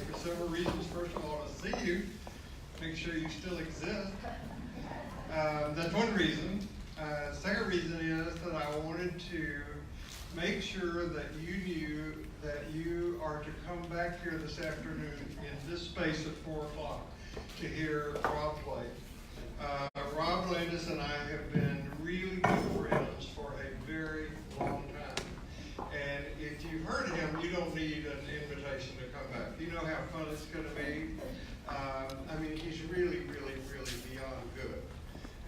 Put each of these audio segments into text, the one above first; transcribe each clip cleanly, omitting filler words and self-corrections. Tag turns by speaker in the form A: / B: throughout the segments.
A: For several reasons. First of all, to see you, make sure you still exist. That's one reason. Second reason is that I wanted to make sure that you knew that you are to come back here this afternoon in this space at 4 o'clock to hear Rob play. Rob Landis and I have been really good friends for a very long time. And if you've heard him, you don't need an invitation to come back. You know how fun it's going to be. I mean, he's really, really, really beyond good.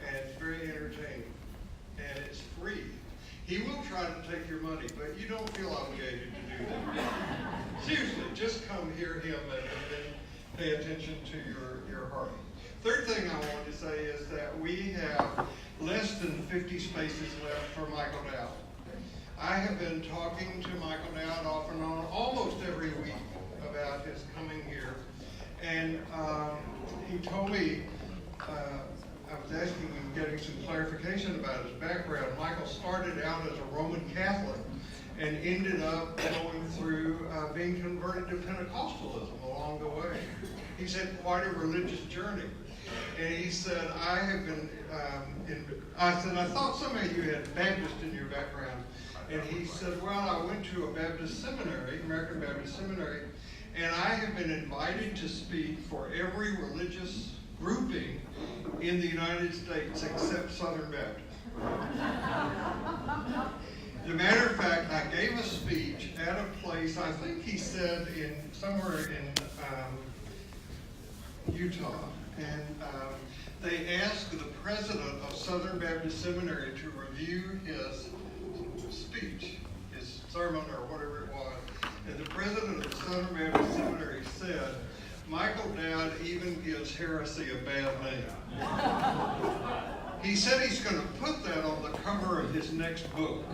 A: And it's very entertaining. And it's free. He will try to take your money, but you don't feel obligated to do that. Seriously, just come hear him and then pay attention to your heart. Third thing I wanted to say is that we have less than 50 spaces left for Michael Dowd. I have been talking to Michael Dowd off and on almost every week about his coming here. And he told me, I was asking him, getting some clarification about his background. Michael started out as a Roman Catholic and ended up going through being converted to Pentecostalism along the way. He's had quite a religious journey. And he said, I have been, I said, I thought some of you had Baptist in your background. And he said, well, I went to a Baptist seminary, American Baptist Seminary, and I have been invited to speak for every religious grouping in the United States except Southern Baptist. As a matter of fact, I gave a speech at a place, I think he said somewhere in Utah, and they asked the president of Southern Baptist Seminary to review his speech, his sermon or whatever it was. And the president of Southern Baptist Seminary said, Michael Dowd even gives heresy a bad name. He said he's going to put that on the cover of his next book.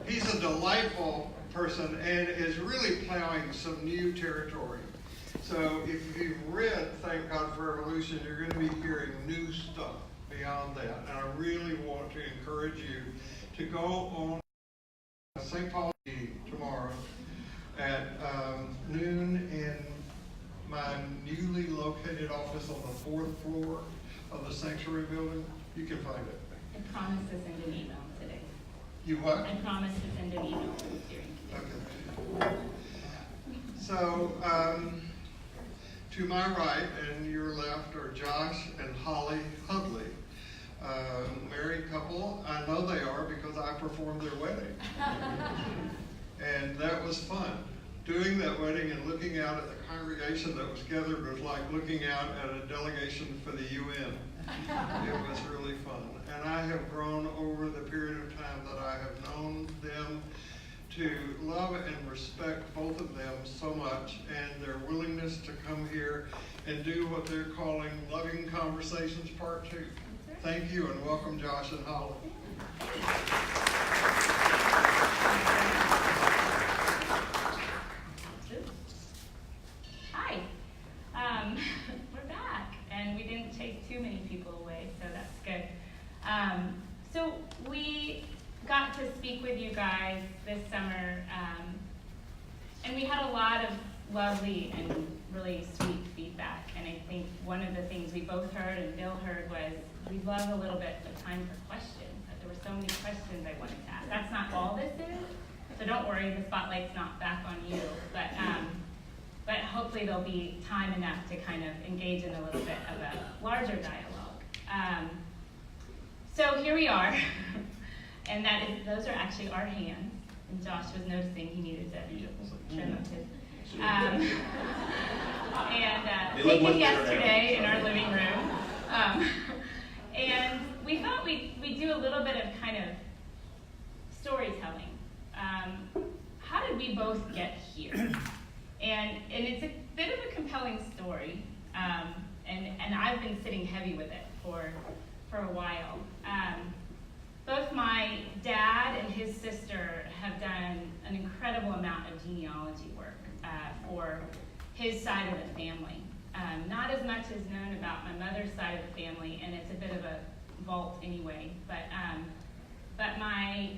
A: He's a delightful person and is really plowing some new territory. So if you've read Thank God for Evolution, you're going to be hearing new stuff beyond that. And I really want to encourage you to go on St. Paul tomorrow at noon in my newly located office on the 4th floor of the Sanctuary Building. You can find it.
B: I promise to send an email today.
A: You what?
B: I promise to send an email
A: Okay. So, to my right and your left are Josh and Holly Hudley. Married couple. I know they are because I performed their wedding. And that was fun. Doing that wedding and looking out at the congregation that was gathered was like looking out at a delegation for the UN. It was really fun. And I have grown over the period of time that I have known them to love and respect both of them so much, and their willingness to come here and do what they're calling Loving Conversations Part 2. Thank you, and welcome Josh and Holly.
B: Hi. We're back, and we didn't chase too many people away, so that's good. So we got to speak with you guys this summer, and we had a lot of lovely and really sweet feedback. And I think one of the things we both heard and Bill heard was we love a little bit of time for questions. That there were so many questions I wanted to ask. That's not all this is, so don't worry, the spotlight's not back on you. But hopefully there'll be time enough to kind of engage in a little bit of a larger dialogue. So here we are, and those are actually our hands. And Josh was noticing he needed to trim up his. Taken yesterday in our living room. And we thought we'd do a little bit of kind of storytelling. How did we both get here? And it's a bit of a compelling story, and I've been sitting heavy with it for a while. Both my dad and his sister have done an incredible amount of genealogy work for his side of the family. Not as much is known about my mother's side of the family, and it's a bit of a vault anyway. But my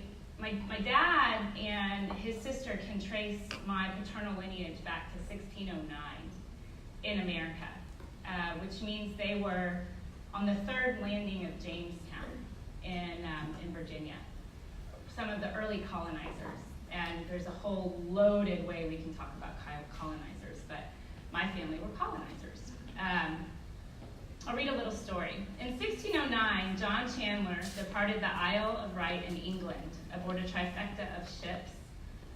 B: dad and his sister can trace my paternal lineage back to 1609 in America, which means they were on the third landing of Jamestown in Virginia, some of the early colonizers. And there's a whole loaded way we can talk about colonizers, but my family were colonizers. I'll read a little story. In 1609, John Chandler departed the Isle of Wight in England aboard a trifecta of ships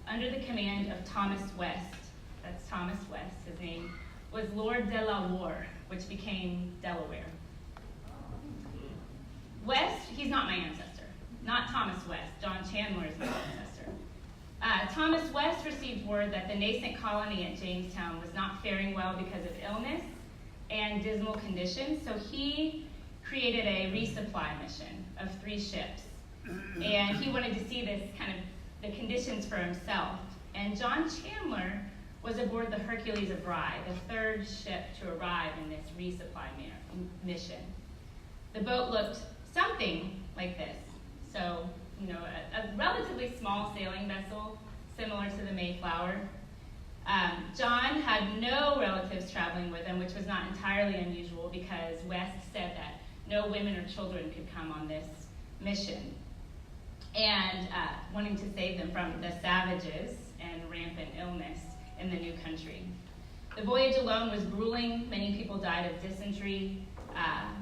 B: under the command of Thomas West. That's Thomas West. His name was Lord de la Warr, which became Delaware. West, he's not my ancestor. Not Thomas West. John Chandler is my ancestor. Thomas West received word that the nascent colony at Jamestown was not faring well because of illness and dismal conditions, so he created a resupply mission of 3 ships. And he wanted to see this kind of the conditions for himself. And John Chandler was aboard the Hercules of Rye, the 3rd ship to arrive in this resupply mission. The boat looked something like this. So, a relatively small sailing vessel, similar to the Mayflower. John had no relatives traveling with him, which was not entirely unusual because West said that no women or children could come on this mission, and wanting to save them from the savages and rampant illness in the new country. The voyage alone was grueling. Many people died of dysentery.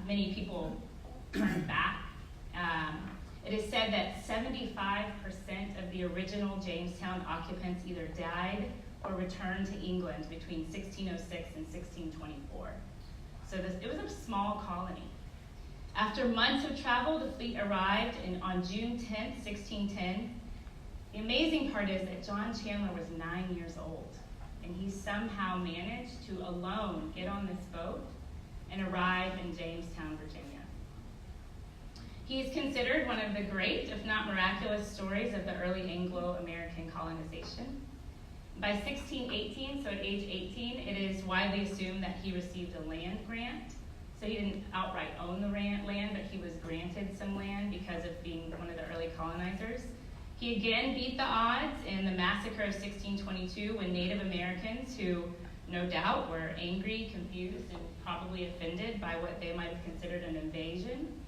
B: Many people turned back. It is said that 75% of the original Jamestown occupants either died or returned to England between 1606 and 1624. So it was a small colony. After months of travel, the fleet arrived on June 10th, 1610. The amazing part is that John Chandler was 9 years old, and he somehow managed to alone get on this boat and arrive in Jamestown, Virginia. He is considered one of the great, if not miraculous, stories of the early Anglo-American colonization. By 1618, so at age 18, it is widely assumed that he received a land grant. So he didn't outright own the land, but he was granted some land because of being one of the early colonizers. He again beat the odds in the massacre of 1622 when Native Americans, who no doubt were angry, confused, and probably offended by what they might have considered an invasion,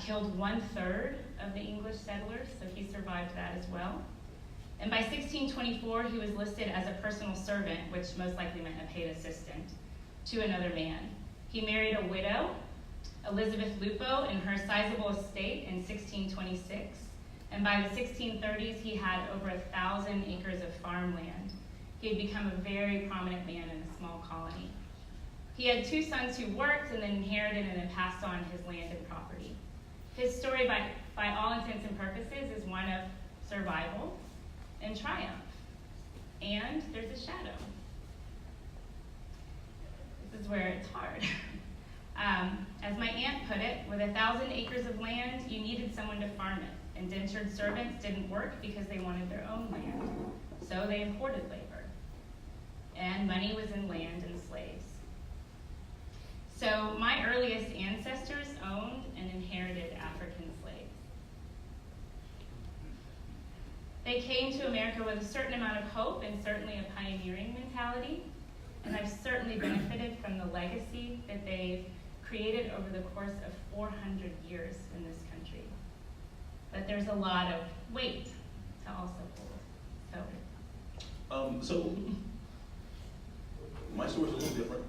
B: killed 1/3 of the English settlers, so he survived that as well. And by 1624, he was listed as a personal servant, which most likely meant a paid assistant, to another man. He married a widow, Elizabeth Lupo, in her sizable estate in 1626. And by the 1630s, he had over 1,000 acres of farmland. He had become a very prominent man in a small colony. He had 2 sons who worked and then inherited and then passed on his land and property. His story, by all intents and purposes, is one of survival and triumph. And there's a shadow. This is where it's hard. As my aunt put it, with 1,000 acres of land, you needed someone to farm it. Indentured servants didn't work because they wanted their own land. So they imported labor. And money was in land and slaves. So my earliest ancestors owned and inherited African slaves. They came to America with a certain amount of hope and certainly a pioneering mentality. And I've certainly benefited from the legacy that they've created over the course of 400 years in this country. But there's a lot of weight to also hold.
C: So my story's a little different.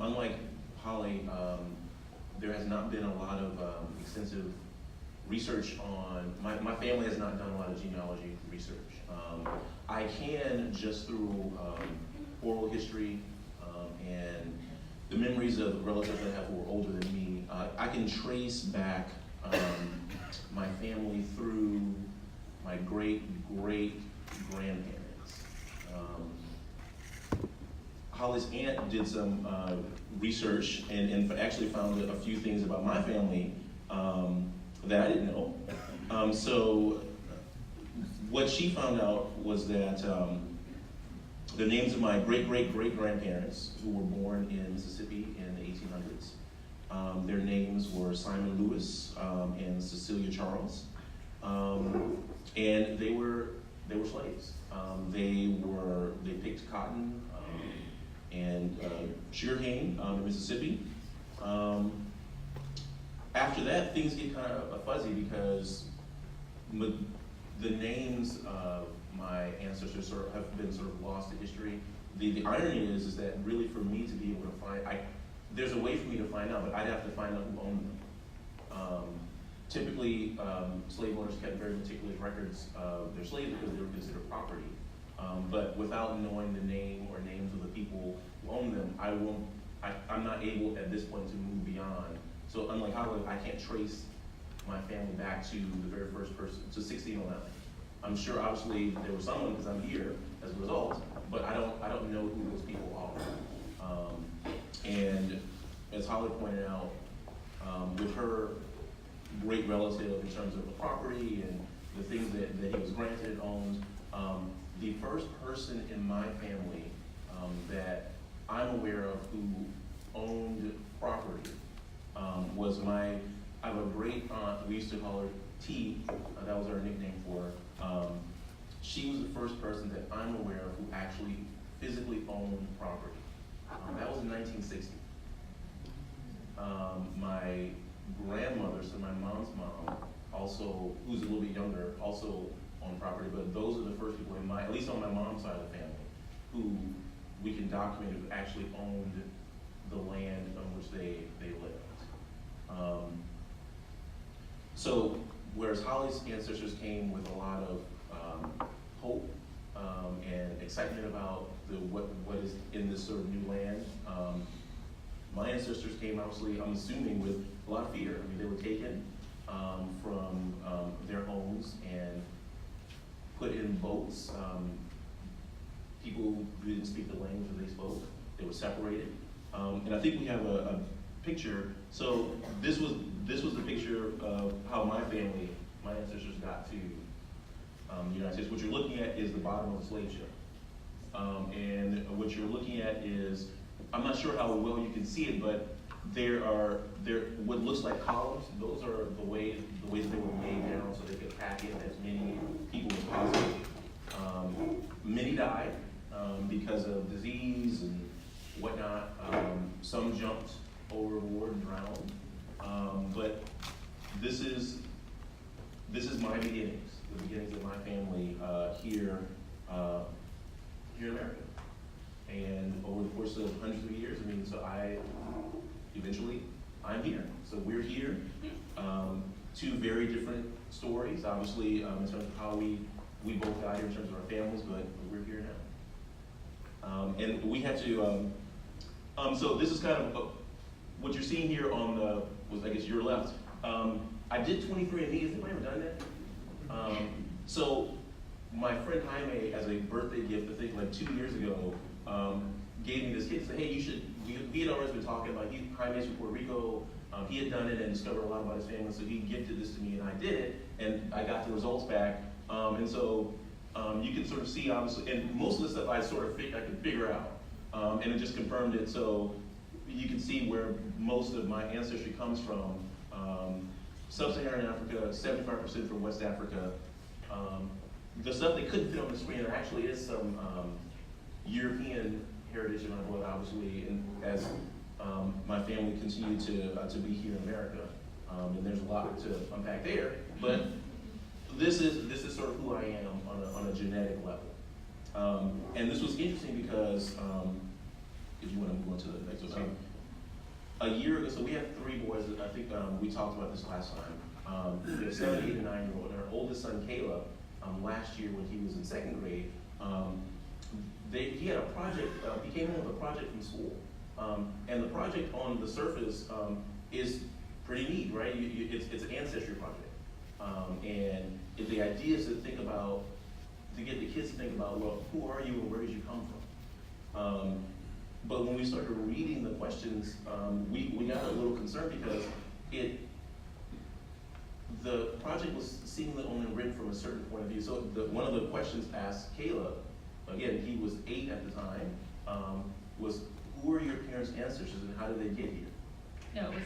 C: Unlike Holly, there has not been a lot of extensive research on, my family has not done a lot of genealogy research. I can, just through oral history and the memories of relatives I have who are older than me, I can trace back my family through my great-great-grandparents. Holly's aunt did some research and actually found a few things about my family that I didn't know. So what she found out was that the names of my great-great-great-grandparents who were born in Mississippi in the 1800s, their names were Simon Lewis and Cecilia Charles, and they were slaves. They picked cotton and sugarcane in Mississippi. After that, things get kind of fuzzy because the names of my ancestors have been sort of lost to history. The irony is that really for me to be able to find, there's a way for me to find out, but I'd have to find out who owned them. Typically, slave owners kept very meticulous records of their slaves because they were considered property. But without knowing the name or names of the people who owned them, I'm not able at this point to move beyond. So unlike Hudley, I can't trace my family back to the very first person, to 1609. I'm sure obviously there was someone because I'm here as a result, but I don't know who those people are. And as Holly pointed out, with her great relative in terms of the property and the things that he was granted and owned, the first person in my family that I'm aware of who owned property was I have a great aunt, we used to call her T, that was our nickname for her. She was the first person that I'm aware of who actually physically owned property. That was in 1960. My grandmother, so my mom's mom, also, who's a little bit younger, also owned property, but those are the first people at least on my mom's side of the family, who we can document who actually owned the land on which they lived. So whereas Holly's ancestors came with a lot of hope and excitement about what is in this sort of new land, my ancestors came obviously, I'm assuming, with a lot of fear. I mean, they were taken from their homes and put in boats. People who didn't speak the language that they spoke, they were separated. And I think we have a picture. So this was the picture of how my family, my ancestors got to the United States. What you're looking at is the bottom of the slave ship. And what you're looking at is, I'm not sure how well you can see it, but there what looks like columns. Those are the ways they were made down so they could pack in as many people as possible. Many died because of disease and whatnot. Some jumped overboard and drowned. But this is my beginnings, the beginnings of my family here in America. And over the course of hundreds of years, eventually, I'm here. So we're here. Two very different stories, obviously, in terms of how we both got here in terms of our families, but we're here now. And we had to, so this is kind of what you're seeing here on I guess your left. I did 23andMe. Has anybody ever done that? So my friend Jaime, as a birthday gift, I think like 2 years ago, gave me this kit. Said, hey, you should. We had always been talking about Jaime's from Puerto Rico. He had done it and discovered a lot about his family, so he gifted this to me, and I did it, and I got the results back. And so you can sort of see, obviously, and most of the stuff I could figure out, and it just confirmed it. So you can see where most of my ancestry comes from. Sub-Saharan Africa, 75% from West Africa. The stuff they couldn't fit on the screen, there actually is some European heritage in my blood, obviously, and as my family continued to be here in America, and there's a lot to unpack there. But this is sort of who I am on a genetic level. And this was interesting because if you want to move on to the next one. A year ago, so we have 3 boys. I think we talked about this last time. We have 7, 8, and 9-year-old. And our oldest son, Caleb, last year when he was in 2nd grade, he had a project. He came home with a project from school, and the project on the surface is pretty neat, right? It's an ancestry project, and the idea is to get the kids to think about, well, who are you and where did you come from? But when we started reading the questions, we got a little concerned because the project was seemingly only written from a certain point of view. So one of the questions asked Caleb, again, he was 8 at the time, was who are your parents' ancestors and how did they get here?
B: No, it was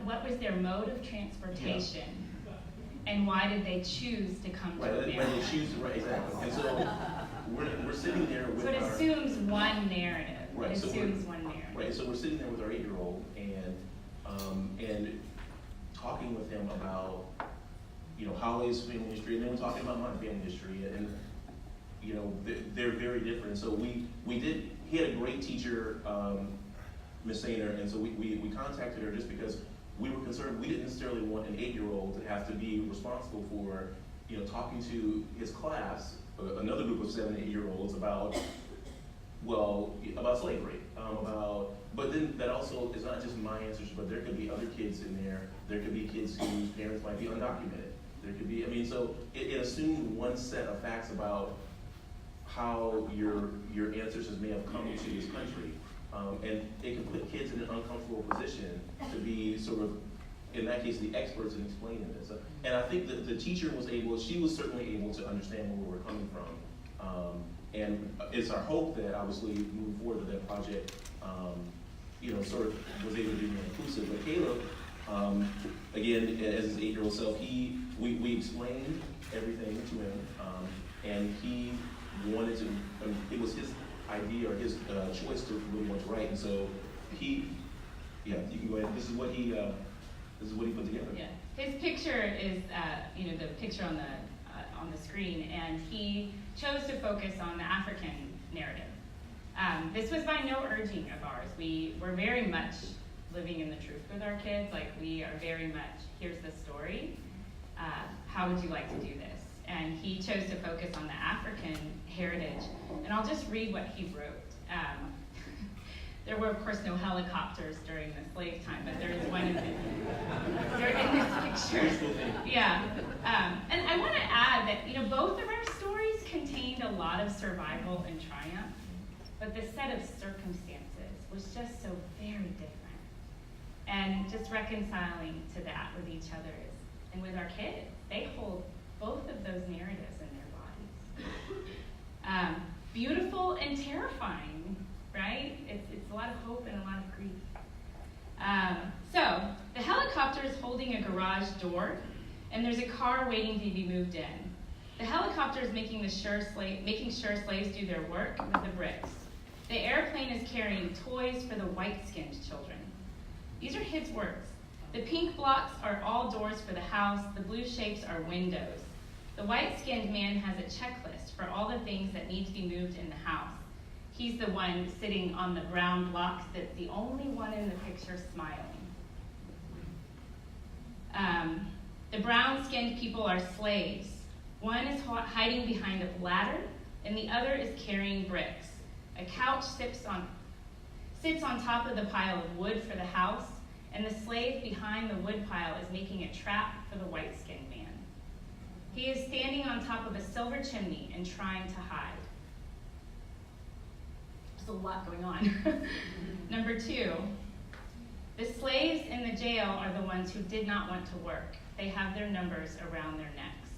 B: what was their mode of transportation? Yeah. And why did they choose to come to America?
C: Right, exactly. And so Right,
B: It
C: so
B: assumes one narrative.
C: Right, so we're sitting there with our 8-year-old and talking with him about, Holly's family history, and then we're talking about my family history, and they're very different. So he had a great teacher, Miss Sainer, and so we contacted her just because we were concerned. We didn't necessarily want an 8-year-old to have to be responsible for, talking to his class, another group of 7 and 8-year-olds about slavery, but then that also is not just my answers, but there could be other kids in there. There could be kids whose parents might be undocumented. There could be, so it assumed one set of facts about how your ancestors may have come to this country. And it can put kids in an uncomfortable position to be sort of, in that case, the experts in explaining this. And I think that the teacher she was certainly able to understand where we were coming from. And it's our hope that obviously moving forward with that project, sort of was able to be more inclusive. But Caleb, again, as his 8-year-old self, we explained everything to him, and he wanted to, it was his idea or his choice to really want to write, and so you can go ahead. This is what he put together.
B: Yeah, his picture is the picture on the screen, and he chose to focus on the African narrative. This was by no urging of ours. We were very much living in the truth with our kids. Like, we are very much, here's the story. How would you like to do this? And he chose to focus on the African heritage. And I'll just read what he wrote. There were, of course, no helicopters during the slave time, but there is one in this picture. Yeah. And I want to add that, both of our stories contained a lot of survival and triumph, but the set of circumstances was just so very different. And just reconciling to that with each other and with our kids. They hold both of those narratives in their bodies. Beautiful and terrifying, right? It's a lot of hope and a lot of grief. So the helicopter is holding a garage door, and there's a car waiting to be moved in. The helicopter is making sure slaves do their work with the bricks. The airplane is carrying toys for the white-skinned children. These are his words. The pink blocks are all doors for the house. The blue shapes are windows. The white-skinned man has a checklist for all the things that need to be moved in the house. He's the one sitting on the brown blocks that's the only one in the picture smiling. The brown-skinned people are slaves. One is hiding behind a ladder, and the other is carrying bricks. A couch sits on top of the pile of wood for the house, and the slave behind the wood pile is making a trap for the white-skinned man. He is standing on top of a silver chimney and trying to hide. There's a lot going on. Number 2, the slaves in the jail are the ones who did not want to work. They have their numbers around their necks.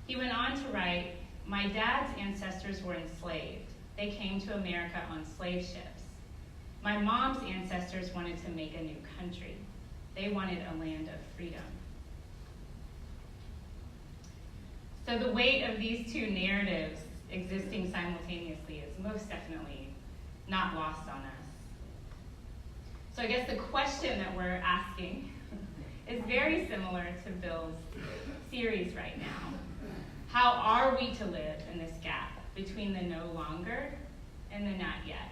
B: He went on to write, my dad's ancestors were enslaved. They came to America on slave ships. My mom's ancestors wanted to make a new country. They wanted a land of freedom. So the weight of these two narratives existing simultaneously is most definitely not lost on us. So I guess the question that we're asking is very similar to Bill's series right now. How are we to live in this gap between the no longer and the not yet?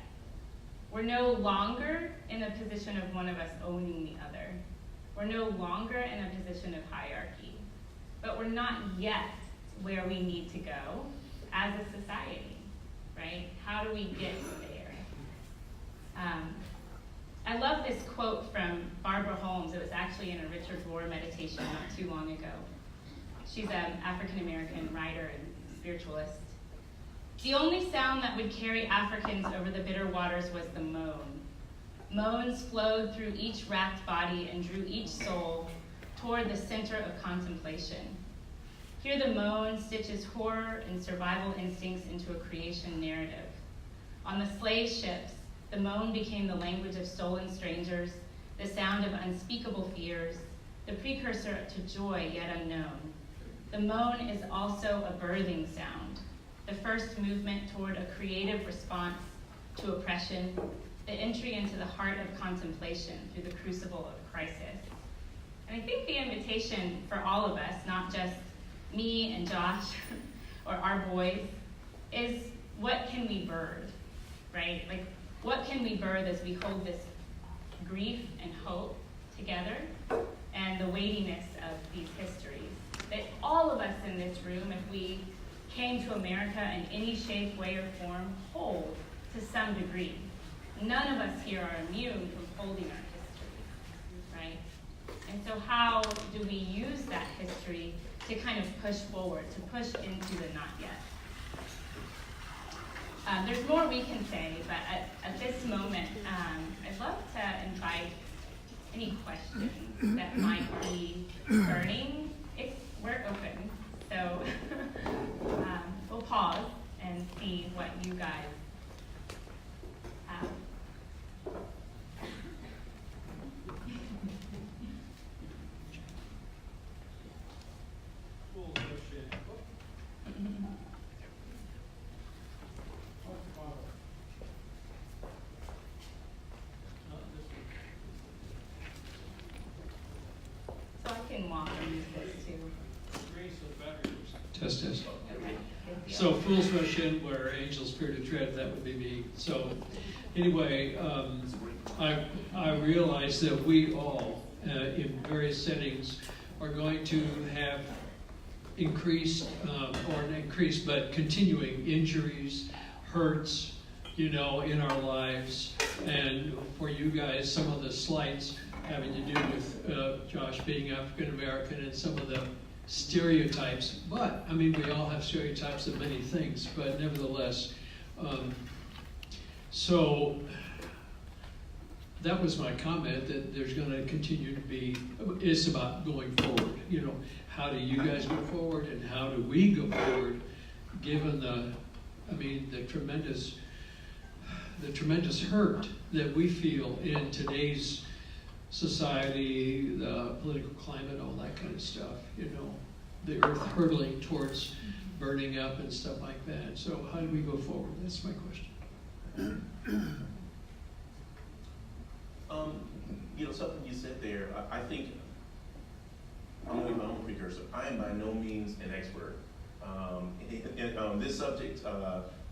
B: We're no longer in a position of one of us owning the other. We're no longer in a position of hierarchy. But we're not yet where we need to go as a society, right? How do we get there? I love this quote from Barbara Holmes. It was actually in a Richard Rohr meditation not too long ago. She's an African-American writer and spiritualist. The only sound that would carry Africans over the bitter waters was the moan. Moans flowed through each racked body and drew each soul toward the center of contemplation. Here the moan stitches horror and survival instincts into a creation narrative. On the slave ships, the moan became the language of stolen strangers, the sound of unspeakable fears, the precursor to joy yet unknown. The moan is also a birthing sound, the first movement toward a creative response to oppression, the entry into the heart of contemplation through the crucible of crisis. And I think the invitation for all of us, not just me and Josh or our boys, is what can we birth, right? Like, what can we birth as we hold this grief and hope together and the weightiness of these histories? That all of us in this room, if we came to America in any shape, way, or form, hold to some degree. None of us here are immune from holding our history, right? And so how do we use that history to kind of push forward, to push into the not yet? There's more we can say, but at this moment, I'd love to invite any questions that might be burning. We're open, so we'll pause and see what you guys have. So I can walk and use this too.
D: Test, test.
B: Okay, good deal.
D: So fools rush in where angels fear to tread, that would be me. So anyway, I realize that we all, in various settings, are going to have increased, but continuing injuries, hurts, in our lives. And for you guys, some of the slights having to do with Josh being African American and some of the stereotypes, but we all have stereotypes of many things, but nevertheless, so that was my comment, that there's going to continue to be, it's about going forward, how do you guys go forward and how do we go forward given the tremendous hurt that we feel in today's society, the political climate, all that kind of stuff, the earth hurtling towards burning up and stuff like that. So how do we go forward? That's my question.
C: Something you said there, I think, I'm going to be my own precursor. I am by no means an expert on this subject,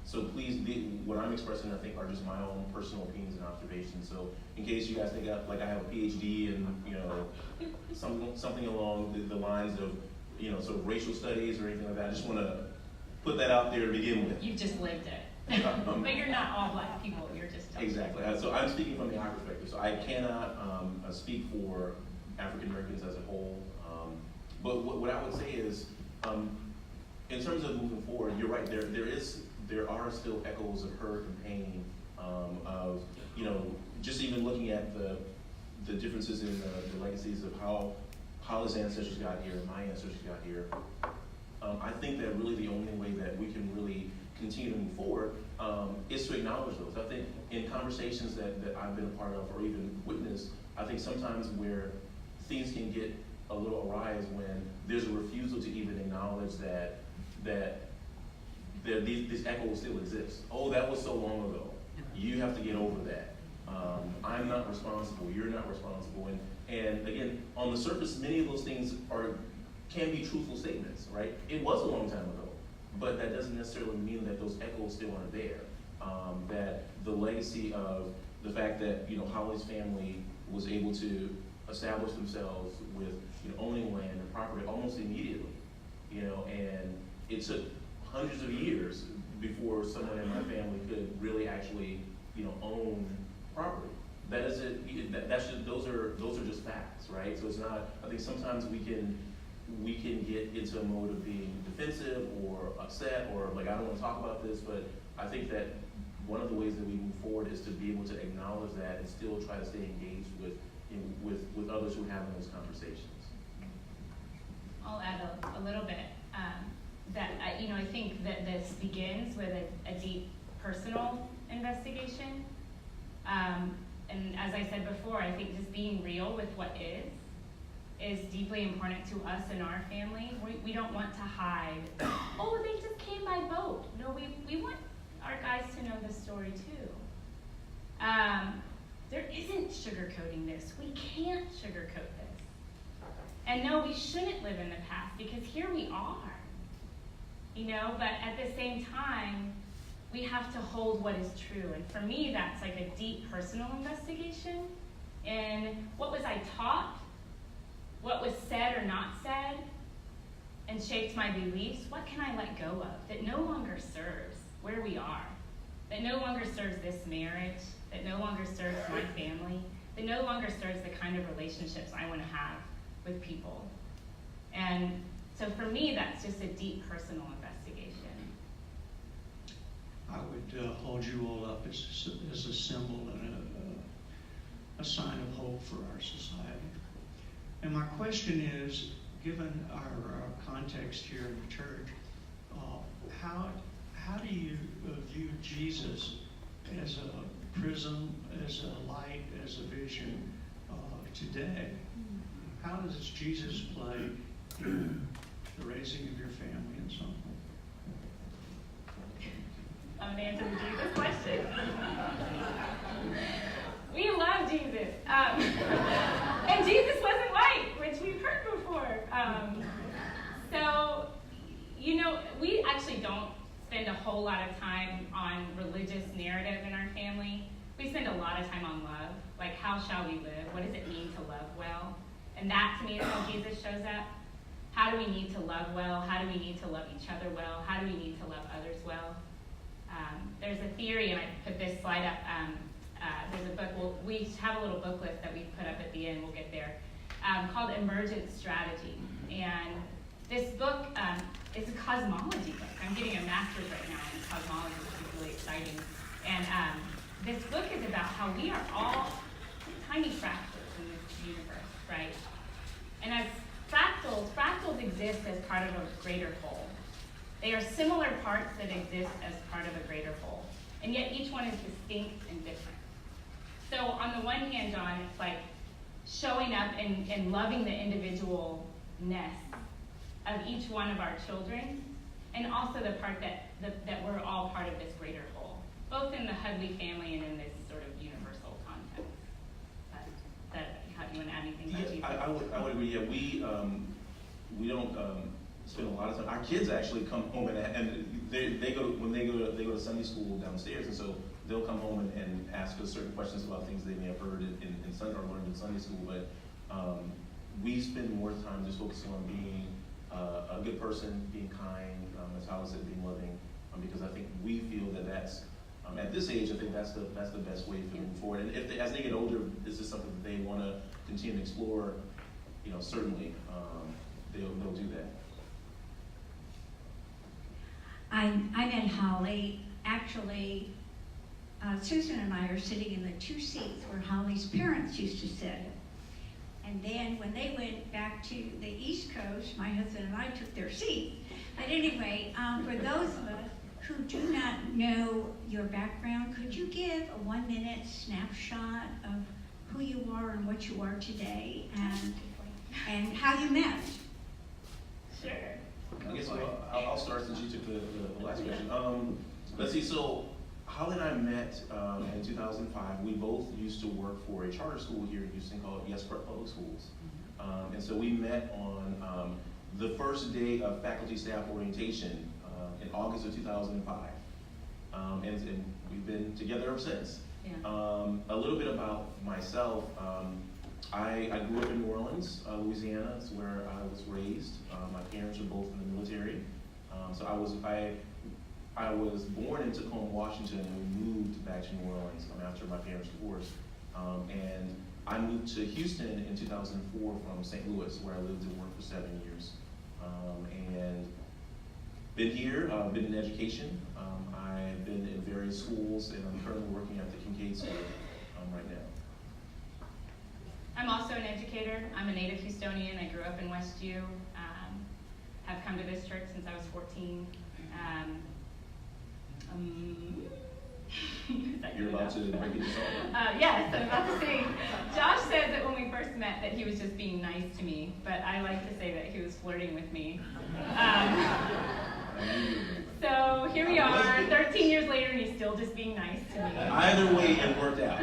C: so please, what I'm expressing, I think, are just my own personal opinions and observations. So in case you guys think I have a PhD in, something along the lines of, sort of racial studies or anything like that, I just want to put that out there to begin with.
B: You've just lived it. But you're not all black people, you're just
C: Exactly. So I'm speaking from the our perspective. So I cannot speak for African Americans as a whole. But what I would say is, in terms of moving forward, you're right. There are still echoes of hurt and pain, of just even looking at the differences in the legacies of how his ancestors got here, my ancestors got here. I think that really the only way that we can really continue to move forward is to acknowledge those. I think in conversations that I've been a part of or even witnessed, I think sometimes where things can get a little awry is when there's a refusal to even acknowledge that these echoes still exist. Oh, that was so long ago. You have to get over that. I'm not responsible. You're not responsible. And again, on the surface, many of those things can be truthful statements, right? It was a long time ago, but that doesn't necessarily mean that those echoes still aren't there. That the legacy of the fact that Hudley's family was able to establish themselves with owning land and property almost immediately, and it took hundreds of years before someone in my family could really actually own property. That is it. That's just those are just facts, right? So it's not. I think sometimes we can get into a mode of being defensive or upset or like I don't want to talk about this, but I think that one of the ways that we move forward is to be able to acknowledge that and still try to stay engaged with others who are having those conversations.
B: I'll add a little bit. That I think that this begins with a deep personal investigation. And as I said before, I think just being real with what is deeply important to us and our family. We don't want to hide, oh, they just came by boat. No, we want our guys to know the story too. There isn't sugarcoating this. We can't sugarcoat this. And no, we shouldn't live in the past because here we are. But at the same time, we have to hold what is true. And for me, that's like a deep personal investigation in what was I taught, what was said or not said, and shaped my beliefs. What can I let go of that no longer serves where we are, that no longer serves this marriage, that no longer serves my family, that no longer serves the kind of relationships I want to have with people. And so for me, that's just a deep personal investigation.
E: I would hold you all up as a symbol and a sign of hope for our society. And my question is, given our context here in the church, how do you view Jesus as a prism, as a light, as a vision today? How does Jesus play in the raising of your family and so on?
B: I'm going to answer the Jesus question. We love Jesus. And Jesus wasn't white, which we've heard before. We actually don't spend a whole lot of time on religious narrative in our family. We spend a lot of time on love. Like, how shall we live? What does it mean to love well? And that, to me, is how Jesus shows up. How do we need to love well? How do we need to love each other well? How do we need to love others well? There's a theory, and I put this slide up. There's a book, we have a little book list that we put up at the end, we'll get there, called Emergent Strategy. And this book is a cosmology book. I'm getting a master's right now in cosmology, which is really exciting. And this book is about how we are all tiny fractals in this universe, right? And as fractals exist as part of a greater whole. They are similar parts that exist as part of a greater whole. And yet each one is distinct and different. So on the one hand, John, it's like showing up and loving the individualness of each one of our children, and also the part that we're all part of this greater whole, both in the Hudley family and in this sort of universal context. How do you want to add anything about Jesus?
C: I would agree. Yeah, we don't spend a lot of time. Our kids actually come home and they go to Sunday school downstairs, and so they'll come home and ask us certain questions about things they may have heard in Sunday or learned in Sunday school. But we spend more time just focusing on being a good person, being kind, as Holly said, being loving, because I think we feel that that's at this age, I think that's the best way to move forward. And if as they get older, this is something that they want to continue to explore, certainly they'll do that.
F: I met Holly. Actually, Susan and I are sitting in the two seats where Holly's parents used to sit. And then when they went back to the East Coast, my husband and I took their seats. But anyway, for those of us who do not know your background, could you give a 1-minute snapshot of who you are and what you are today and how you met?
B: Sure.
C: I guess I'll start since you took the last question. Let's see, so Holly and I met in 2005. We both used to work for a charter school here in Houston called Yes Public Schools. And so we met on the first day of faculty staff orientation in August of 2005. And we've been together ever since.
B: Yeah.
C: A little bit about myself. I grew up in New Orleans, Louisiana. It's where I was raised. My parents were both in the military. So I was born in Tacoma, Washington, and we moved back to New Orleans after my parents' divorce. And I moved to Houston in 2004 from St. Louis, where I lived and worked for 7 years. And been here, been in education. I've been in various schools, and I'm currently working at the Kincaid School right now.
B: I'm also an educator. I'm a native Houstonian. I grew up in Westview. Have come to this church since I was 14.
C: You're about to break into song?
B: Yes, I'm about to sing. Josh said that when we first met that he was just being nice to me, but I like to say that he was flirting with me. So here we are, 13 years later, and he's still just being nice to me.
C: Either way, it worked out.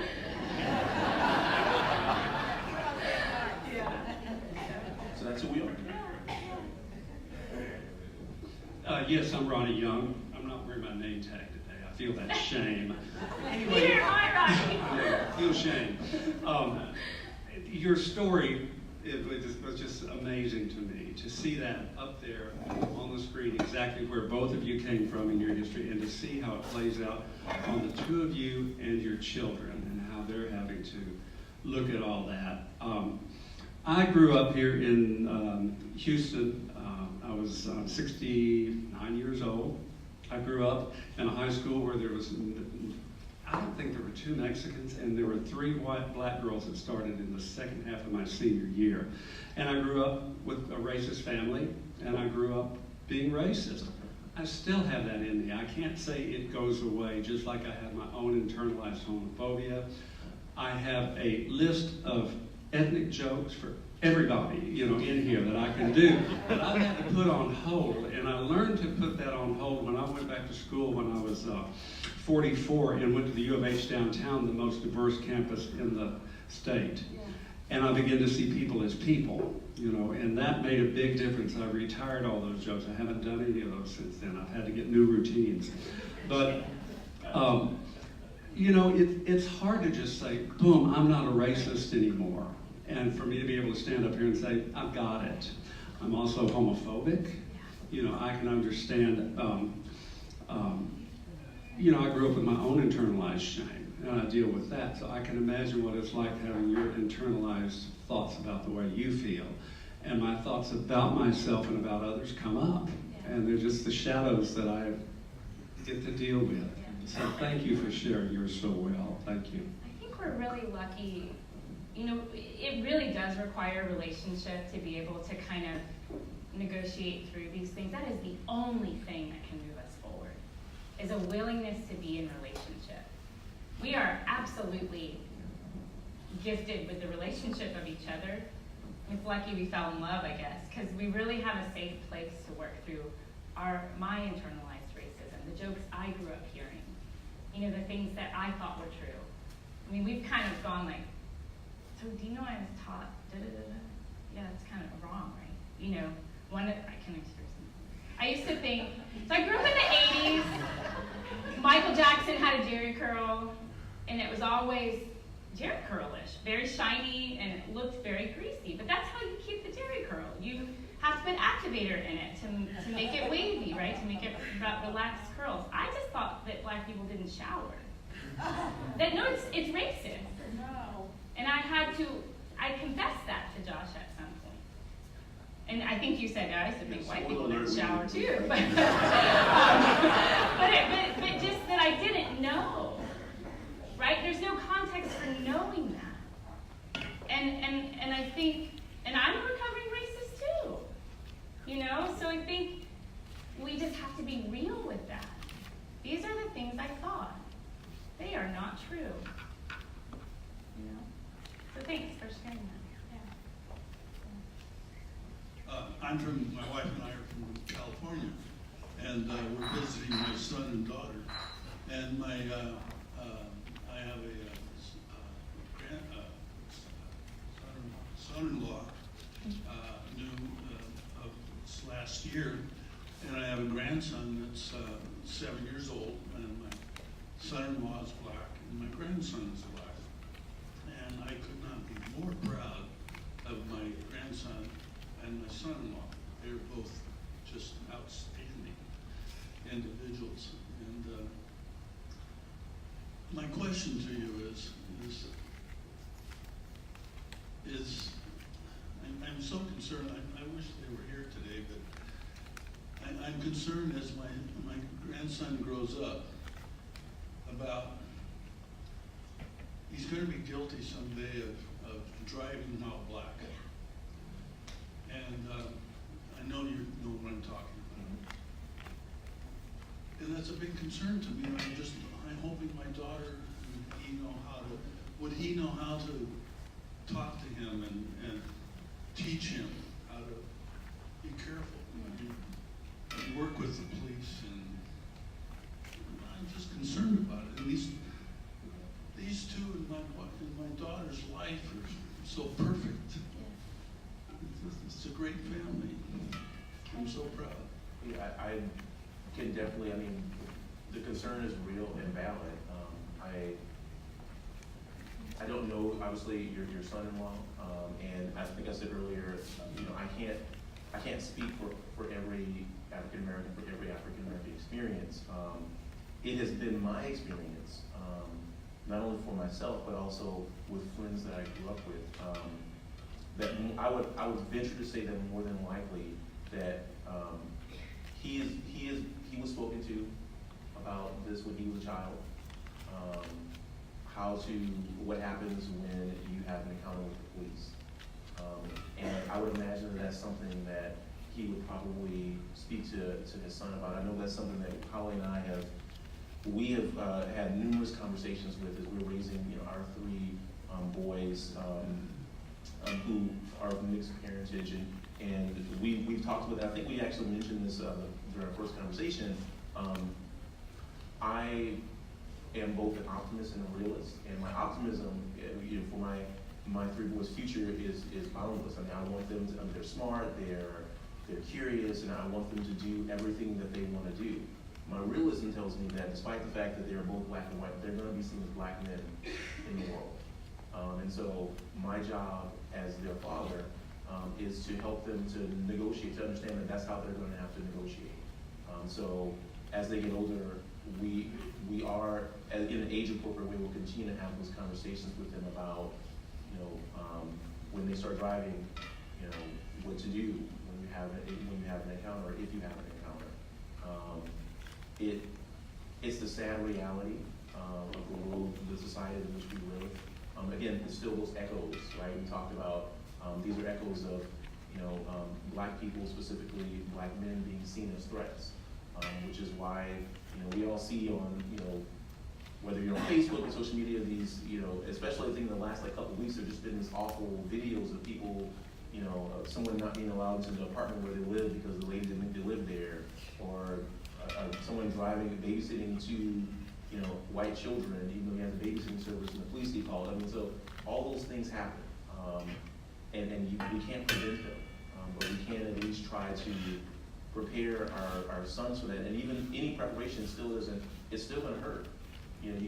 C: So that's who we are.
G: Yes, I'm Ronnie Young. I'm not wearing my name tag today. I feel that shame. Anyway,
B: Here, hi, Ronnie.
G: I feel shame. Your story was just amazing to me, to see that up there on the screen, exactly where both of you came from in your history, and to see how it plays out on the two of you and your children, and how they're having to look at all that. I grew up here in Houston. I was 69 years old. I grew up in a high school where there was, I don't think there were 2 Mexicans, and there were 3 black girls that started in the second half of my senior year. And I grew up with a racist family, and I grew up being racist. I still have that in me. I can't say it goes away, just like I have my own internalized homophobia. I have a list of ethnic jokes for everybody, in here that I can do, that I've had to put on hold. And I learned to put that on hold when I went back to school when I was 44 and went to the U of H downtown, the most diverse campus in the state. Yeah. And I began to see people as people, and that made a big difference. I retired all those jokes. I haven't done any of those since then. I've had to get new routines. But, it's hard to just say, boom, I'm not a racist anymore. And for me to be able to stand up here and say, I've got it. I'm also homophobic. I can understand, I grew up with my own internalized shame, and I deal with that. So I can imagine what it's like having your internalized thoughts about the way you feel. And my thoughts about myself and about others come up. And they're just the shadows that I get to deal with. So thank you for sharing yours so well. Thank you.
B: I think we're really lucky. It really does require a relationship to be able to kind of negotiate through these things. That is the only thing that can move us forward, is a willingness to be in relationship. We are absolutely gifted with the relationship of each other. It's lucky we fell in love, I guess, because we really have a safe place to work through my internalized racism, the jokes I grew up hearing, the things that I thought were true. I mean, we've kind of gone like, so do you know I was taught da-da-da-da? Yeah, that's kind of wrong, right? I can express something. I used to think, so I grew up in the 80s. Michael Jackson had a Jerry curl, and it was always Jerry curlish, very shiny, and it looked very greasy. But that's how you keep the Jerry curl. You have to put activator in it to make it wavy, right? To make it relaxed curls. I just thought that black people didn't shower. No, it's racist.
H: No.
B: And I confessed that to Josh at some point. And I think you said, I used to think white people didn't shower too. But just that I didn't know, right? There's no context for knowing that. And I think, and I'm a recovering racist too, So I think we just have to be real with that. These are the things I thought. They are not true. So thanks for sharing that.
I: My wife and I are from California, and we're visiting my son and daughter. And I have a son-in-law new last year, and I have a grandson that's 7 years old, and my son-in-law is black, and my grandson is black. And I could not be more proud of my grandson and my son-in-law. They're both just outstanding individuals. And my question to you is I'm so concerned. I wish they were here today, but I'm concerned as my grandson grows up about he's going to be guilty someday of driving while black. And I know you know what I'm talking about. And that's a big concern to me. I'm hoping my daughter, would he know how to talk to him and teach him how to be careful and work with the police. And I'm just concerned about it. And
C: it definitely, I mean, the concern is real and valid. I don't know, obviously, your son-in-law, and I think I said earlier, you know, I can't speak for every African American, for every African American experience. It has been my experience, not only for myself, but also with friends that I grew up with, that I would venture to say that more than likely that he was spoken to about this when he was a child. What happens when you have an encounter with the police. And I would imagine that that's something that he would probably speak to his son about. I know that's something that Holly and I have had numerous conversations with as we're raising, you know, our three boys who are of mixed parentage, and we've talked about that. I think we actually mentioned this during our first conversation. I am both an optimist and a realist, and my optimism, you know, for my three boys' future is boundless. I mean, I want them to, they're smart, they're curious, and I want them to do everything that they want to do. My realism tells me that despite the fact that they're both black and white, they're going to be seen as black men in the world. And so my job as their father is to help them to negotiate, to understand that that's how they're going to have to negotiate. So as they get older, we are, in an age appropriate way, we'll continue to have those conversations with them about, you know, when they start driving, you know, what to do when you have an encounter, or if you have an encounter. It's the sad reality of the world, the society in which we live. Again, it's still those echoes, right? We talked about these are echoes of, you know, black people, specifically black men, being seen as threats, which is why, you know, we all see on, you know, whether you're on Facebook or social media, these, you know, especially I think in the last couple of weeks, there's just been these awful videos of people, you know, someone not being allowed into the apartment where they live because the lady didn't think they lived there, or someone driving, babysitting two, you know, white children, even though he has a babysitting service and the police get called. I mean, so all those things happen, and we can't prevent them, but we can at least try to prepare our sons for that. And even any preparation still isn't, it's still gonna hurt. You know,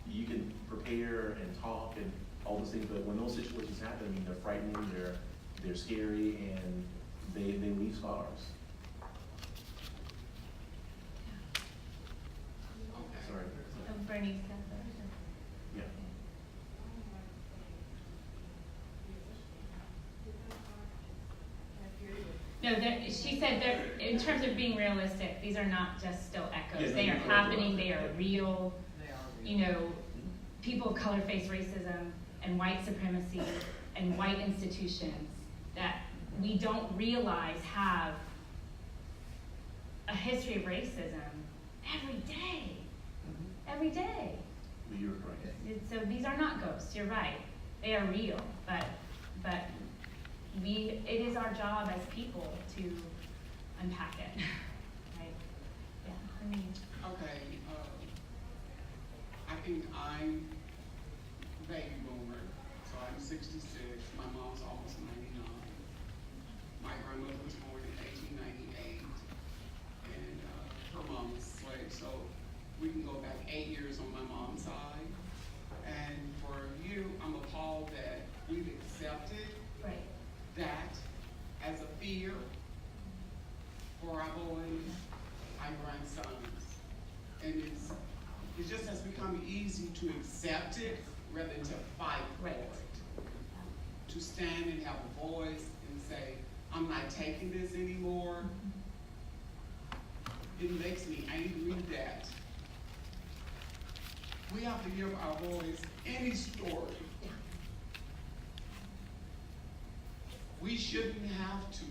C: you can prepare and talk and all those things, but when those situations happen, I mean, they're frightening, they're scary, and they leave scars. Sorry.
B: So Bernie's got that.
C: Yeah.
B: No, she said that in terms of being realistic, these are not just still echoes.
C: Yeah,
B: They are
C: no,
B: happening, they are
C: yeah.
B: real. You know, people of color face racism and white supremacy and white institutions that we don't realize have a history of racism every day. Every day.
C: You're correct.
B: So these are not ghosts, you're right. They are real, but it is our job as people to unpack it, right? Yeah, I mean.
H: Okay, I think I'm baby boomer, so I'm 66. My mom's almost 99. My grandmother was born in 1898, and her mom was a slave, so we can go back 8 years on my mom's side. And for you, I'm appalled that we've accepted that as a fear for our boys, our grandsons. And it just has become easy to accept it rather than to fight for it. To stand and have a voice and say, I'm not taking this anymore. It makes me angry that we have to give our boys any story. We shouldn't have to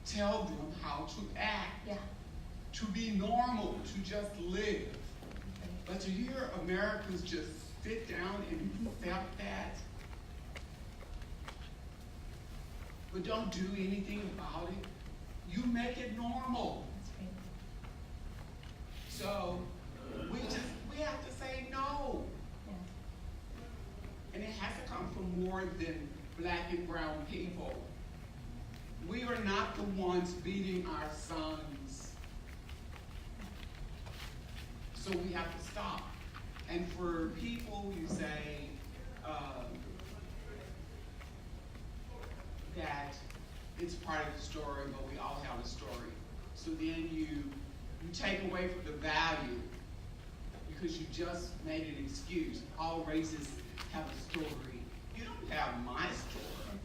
H: tell them how to act, to be normal, to just live. But to hear Americans just sit down and accept that, but don't do anything about it, you make it normal. So we have to say no. And it has to come from more than black and brown people. We are not the ones beating our sons. So we have to stop. And for people, you say that it's part of the story, but we all have a story. So then you take away from the value because you just made an excuse. All races have a story. You don't have my story.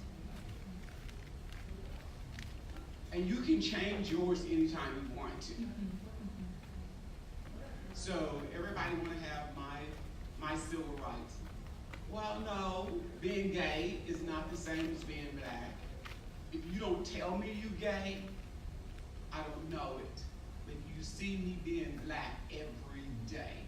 H: And you can change yours anytime you want to. So everybody want to have my civil rights. Well, no, being gay is not the same as being black. If you don't tell me you gay, I don't know it. But you see me being black every day.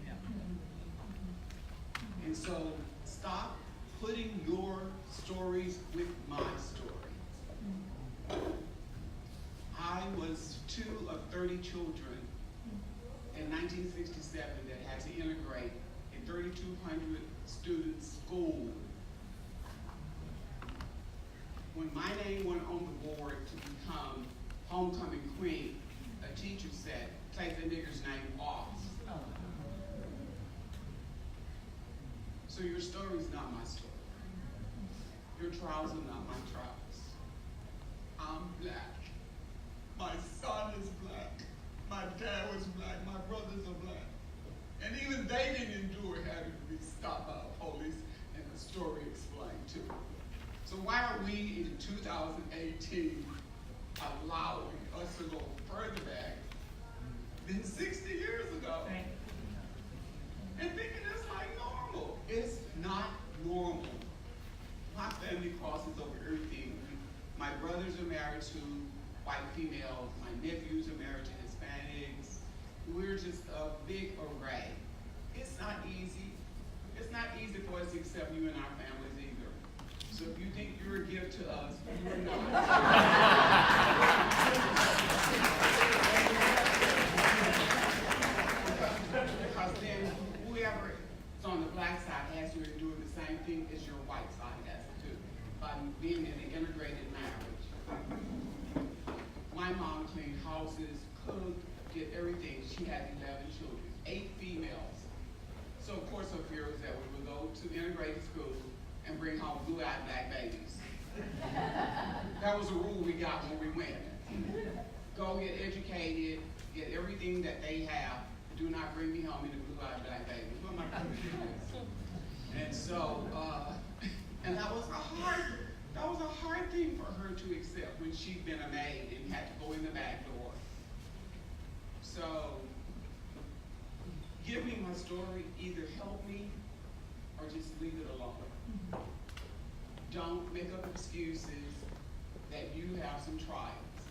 H: And so stop putting your stories with my story. I was 2 of 30 children in 1967 that had to integrate a 3,200 student school. When my name went on the board to become homecoming queen, a teacher said, take the nigger's name off. So your story is not my story. Your trials are not my trials. I'm black. My son is black. My dad was black. My brothers are black. And even they didn't endure having to be stopped by the police and the story explained to them. So why are we in 2018 allowing us to go further back than 60 years ago?
B: Right.
H: And thinking it's like normal. It's not normal. My family crosses over everything. My brothers are married to white females. My nephews are married to Hispanics. We're just a big array. It's not easy. It's not easy for us to accept you in our families either. So if you think you're a gift to us, you're not. Because then whoever is on the black side has to endure the same thing as your white side has to do by being in an integrated marriage. My mom cleaned houses, cooked, did everything. She had 11 children, 8 females. So of course her fear was that we would go to integrated school and bring home blue-eyed black babies. That was a rule we got when we went. Go get educated, get everything that they have. Do not bring me home in a blue-eyed black baby. What am I doing? And so, and that was a hard thing for her to accept when she'd been a maid and had to go in the back door. So, give me my story, either help me or just leave it alone. Don't make up excuses that you have some trials.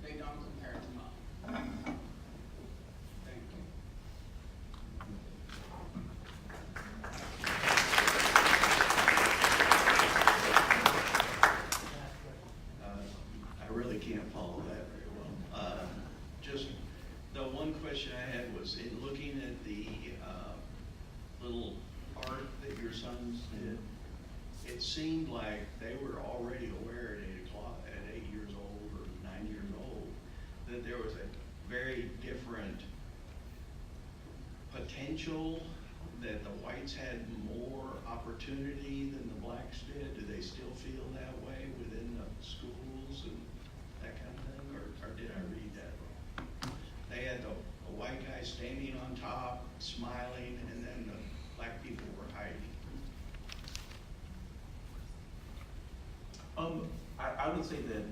H: They don't compare to mine. Thank you.
E: I really can't follow that very well. Just the one question I had was in looking at the little art that your sons did, it seemed like they were already aware at 8 years old or 9 years old that there was a very different potential, that the whites had more opportunity than the blacks did. Do they still feel that way within the schools and that kind of thing, or did I read that wrong? They had the white guy standing on top, smiling, and then the black people were hiding.
C: I would say that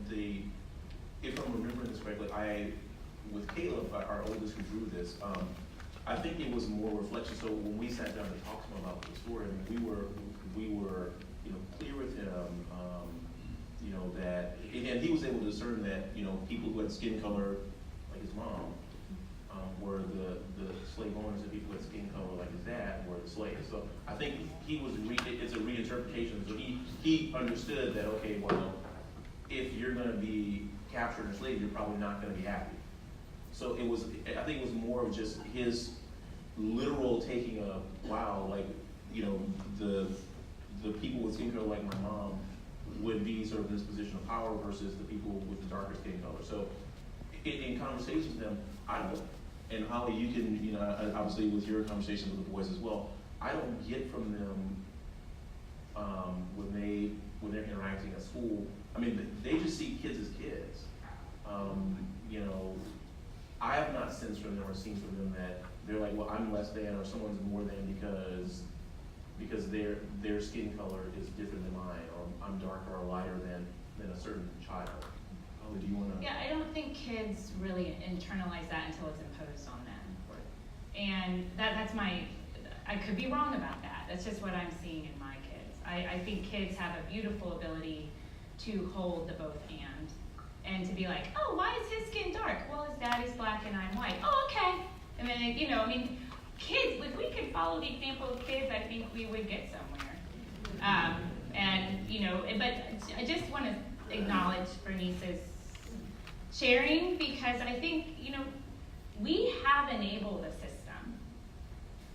C: if I'm remembering this correctly, with Caleb, our oldest who drew this, I think it was more reflection. So when we sat down and talked to him about the story, I mean, we were clear with him, that, and he was able to discern that, people who had skin color like his mom were the slave owners, and people who had skin color like his dad were the slaves. So I think it's a reinterpretation. So he understood that, okay, well, if you're going to be captured and enslaved, you're probably not going to be happy. So I think it was more of just his literal taking a, wow, like, the people with skin color like my mom would be sort of in this position of power versus the people with the darker skin color. So in conversations with them, And Holly, you can, you know, obviously with your conversations with the boys as well, I don't get from them when they're interacting at school. I mean, they just see kids as kids. You know, I have not sensed from them or seen from them that they're like, well, I'm less than or someone's more than because their skin color is different than mine, or I'm darker or lighter than a certain child. Holly, do you want to?
B: Yeah, I don't think kids really internalize that until it's imposed on them.
C: Right.
B: And that's I could be wrong about that. That's just what I'm seeing in my kids. I think kids have a beautiful ability to hold the both and to be like, oh, why is his skin dark? Well, his daddy's black and I'm white. Oh, okay. And then, you know, I mean, kids, if we could follow the example of kids, I think we would get somewhere. And, you know, but I just want to acknowledge Bernice's sharing, because I think, you know, we have enabled a system.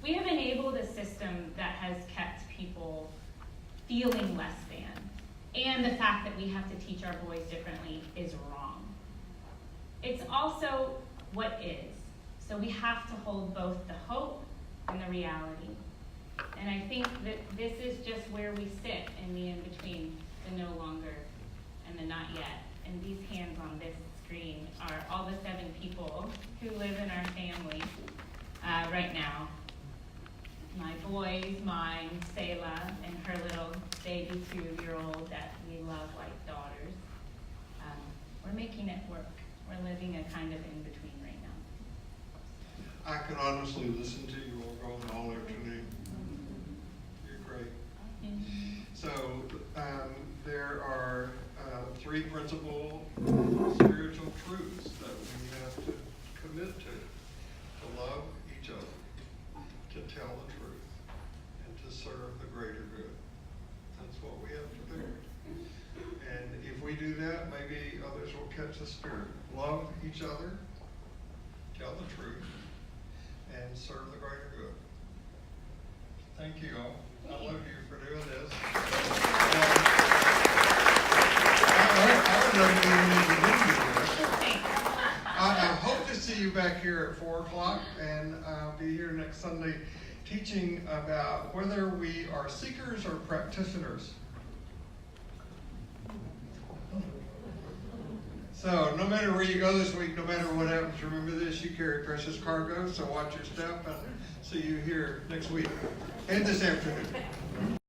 B: We have enabled a system that has kept people feeling less than. And the fact that we have to teach our boys differently is wrong. It's also what is. So we have to hold both the hope and the reality. And I think that this is just where we sit in the in-between, the no longer and the not yet. And these hands on this screen are all the 7 people who live in our family right now. My boys, mine, Selah, and her little baby 2-year-old that we love like daughters. We're making it work. We're living a kind of in-between right now.
A: I could honestly listen to you all going all afternoon. You're great. So there are 3 principal spiritual truths that we have to commit to love each other, to tell the truth, and to serve the greater good. That's what we have to do. And if we do that, maybe others will catch the spirit. Love each other, tell the truth, and serve the greater good. Thank you all. I love you for doing this. I hope to see you back here at 4 o'clock, and I'll be here next Sunday teaching about whether we are seekers or practitioners. So no matter where you go this week, no matter what happens, remember this: you carry precious cargo, so watch your step, and see you here next week and this afternoon.